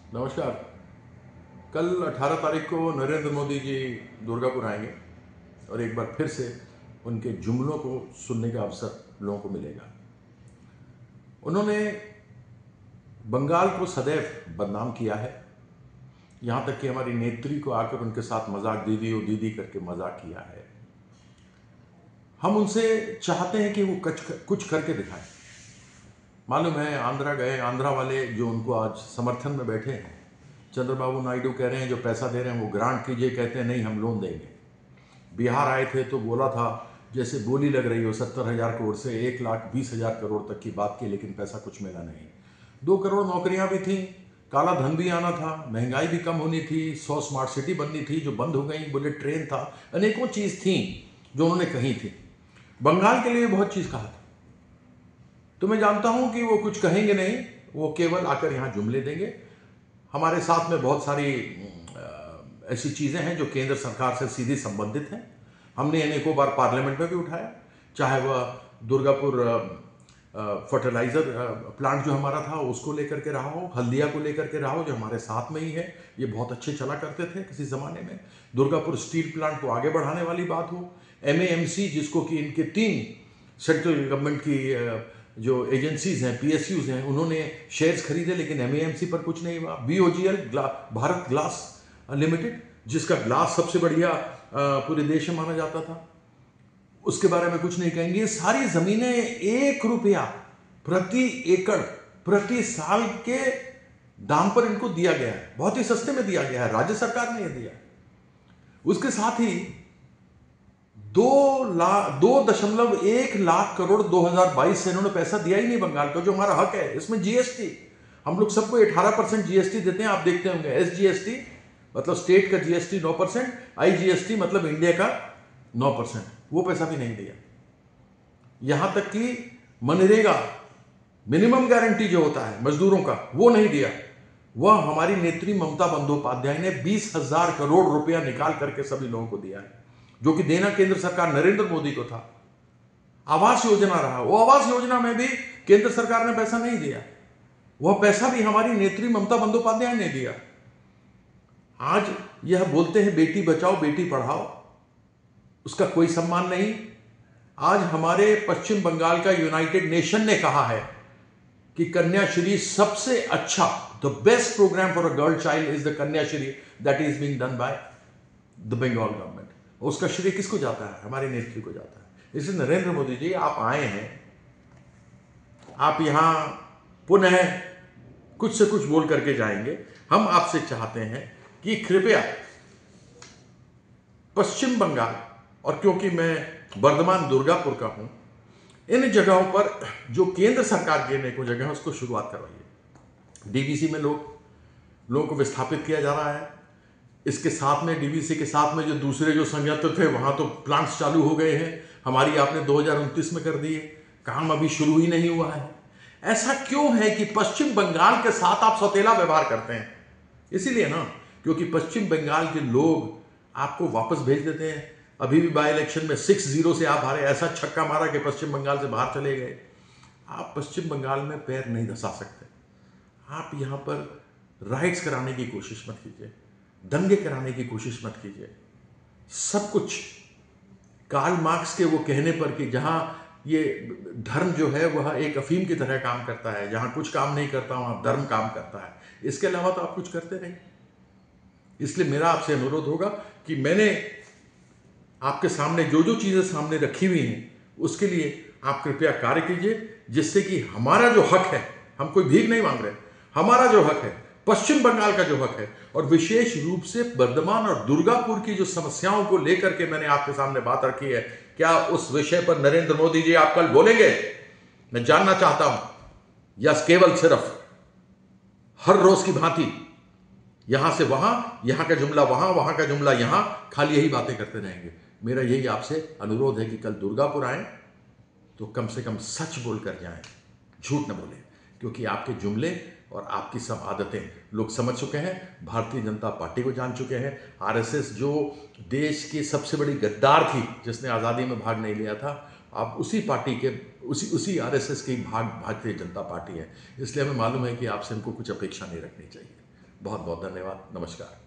नमस्कार। कल 18 तारीख को नरेंद्र मोदी जी दुर्गापुर आएंगे और एक बार फिर से उनके जुमलों को सुनने का अवसर लोगों को मिलेगा। उन्होंने बंगाल को सदैव बदनाम किया है, यहाँ तक कि हमारी नेत्री को आकर उनके साथ मजाक दीदी और दीदी करके मजाक किया है। हम उनसे चाहते हैं कि वो कुछ करके दिखाएं। मालूम है, आंध्रा गए, आंध्रा वाले जो उनको आज समर्थन में बैठे हैं, चंद्रबाबू नायडू कह रहे हैं जो पैसा दे रहे हैं वो ग्रांट कीजिए, कहते हैं नहीं हम लोन देंगे। बिहार आए थे तो बोला था जैसे बोली लग रही हो 70,000 करोड़ से 1,20,000 करोड़ तक की बात की, लेकिन पैसा कुछ मिला नहीं। 2 करोड़ नौकरियां भी थी, काला धन भी आना था, महंगाई भी कम होनी थी, 100 स्मार्ट सिटी बननी थी जो बंद हो गई, बुलेट ट्रेन था, अनेकों चीज़ थी जो उन्होंने कही थी। बंगाल के लिए बहुत चीज़ कहा था। तो मैं जानता हूं कि वो कुछ कहेंगे नहीं, वो केवल आकर यहाँ जुमले देंगे। हमारे साथ में बहुत सारी ऐसी चीज़ें हैं जो केंद्र सरकार से सीधी संबंधित हैं। हमने अनेकों बार पार्लियामेंट में भी उठाया, चाहे वह दुर्गापुर फर्टिलाइज़र प्लांट जो हमारा था उसको लेकर के रहा हो, हल्दिया को लेकर के रहा हो जो हमारे साथ में ही है, ये बहुत अच्छे चला करते थे किसी ज़माने में। दुर्गापुर स्टील प्लांट को आगे बढ़ाने वाली बात हो, MAMC जिसको कि इनके 3 सेंट्रल गवर्नमेंट की जो एजेंसीज हैं, PSUs हैं, उन्होंने शेयर्स खरीदे लेकिन MAMC पर कुछ नहीं हुआ। BOGL भारत ग्लास लिमिटेड जिसका ग्लास सबसे बढ़िया पूरे देश में माना जाता था, उसके बारे में कुछ नहीं कहेंगे। ये सारी जमीनें 1 रुपया प्रति एकड़ प्रति साल के दाम पर इनको दिया गया है, बहुत ही सस्ते में दिया गया है, राज्य सरकार ने यह दिया। उसके साथ ही 2.1 लाख करोड़ 2022 से इन्होंने पैसा दिया ही नहीं बंगाल को, जो हमारा हक है। इसमें GST हम लोग सबको 18% GST देते हैं, आप देखते होंगे। SGST मतलब स्टेट का GST 9%, IGST मतलब इंडिया का 9%, वो पैसा भी नहीं दिया। यहां तक कि मनरेगा मिनिमम गारंटी जो होता है मजदूरों का, वो नहीं दिया। वह हमारी नेत्री ममता बंदोपाध्याय ने 20,000 करोड़ रुपया निकाल करके सभी लोगों को दिया है, जो कि देना केंद्र सरकार नरेंद्र मोदी को था। आवास योजना रहा, वो आवास योजना में भी केंद्र सरकार ने पैसा नहीं दिया, वह पैसा भी हमारी नेत्री ममता बंदोपाध्याय ने दिया। आज यह बोलते हैं बेटी बचाओ बेटी पढ़ाओ, उसका कोई सम्मान नहीं। आज हमारे पश्चिम बंगाल का यूनाइटेड नेशन ने कहा है कि कन्याश्री सबसे अच्छा, the best programme for a girl child is the Kanyashree that is being done by the Bengal government. उसका श्रेय किसको जाता है? हमारी नेत्री को जाता है। इसलिए नरेंद्र मोदी जी, आप आए हैं, आप यहां पुनः कुछ से कुछ बोल करके जाएंगे। हम आपसे चाहते हैं कि कृपया पश्चिम बंगाल, और क्योंकि मैं वर्धमान दुर्गापुर का हूं, इन जगहों पर जो केंद्र सरकार की अनेकों जगह है उसको शुरुआत करवाइए। DVC में लोगों को विस्थापित किया जा रहा है। इसके साथ में DVC के साथ में जो दूसरे जो संयंत्र थे वहां तो प्लांट्स चालू हो गए हैं। हमारी आपने 2029 में कर दिए, काम अभी शुरू ही नहीं हुआ है। ऐसा क्यों है कि पश्चिम बंगाल के साथ आप सौतेला व्यवहार करते हैं? इसीलिए ना, क्योंकि पश्चिम बंगाल के लोग आपको वापस भेज देते हैं। अभी भी बाई इलेक्शन में 6-0 से आप हारे, ऐसा छक्का मारा कि पश्चिम बंगाल से बाहर चले गए। आप पश्चिम बंगाल में पैर नहीं धसा सकते। आप यहां पर राइट्स कराने की कोशिश मत कीजिए, दंगे कराने की कोशिश मत कीजिए। सब कुछ कार्ल मार्क्स के वो कहने पर कि जहां ये धर्म जो है वह एक अफीम की तरह काम करता है, जहां कुछ काम नहीं करता वहां धर्म काम करता है, इसके अलावा तो आप कुछ करते नहीं। इसलिए मेरा आपसे अनुरोध होगा कि मैंने आपके सामने जो जो चीजें सामने रखी हुई हैं उसके लिए आप कृपया कार्य कीजिए, जिससे कि हमारा जो हक है, हम कोई भीख नहीं मांग रहे, हमारा जो हक है, पश्चिम बंगाल का जो हक है, और विशेष रूप से वर्धमान और दुर्गापुर की जो समस्याओं को लेकर के मैंने आपके सामने बात रखी है, क्या उस विषय पर नरेंद्र मोदी जी आप कल बोलेंगे? मैं जानना चाहता हूं, या केवल सिर्फ हर रोज की भांति यहां से वहां, यहां का जुमला वहां, वहां का जुमला यहां, खाली यही बातें करते रहेंगे? मेरा यही आपसे अनुरोध है कि कल दुर्गापुर आए तो कम से कम सच बोलकर जाएं, झूठ न बोलें, क्योंकि आपके जुमले और आपकी सब आदतें लोग समझ चुके हैं, भारतीय जनता पार्टी को जान चुके हैं। RSS जो देश की सबसे बड़ी गद्दार थी, जिसने आज़ादी में भाग नहीं लिया था, आप उसी पार्टी के उसी RSS की भारतीय जनता पार्टी है। इसलिए हमें मालूम है कि आपसे हमको कुछ अपेक्षा नहीं रखनी चाहिए। बहुत बहुत धन्यवाद, नमस्कार।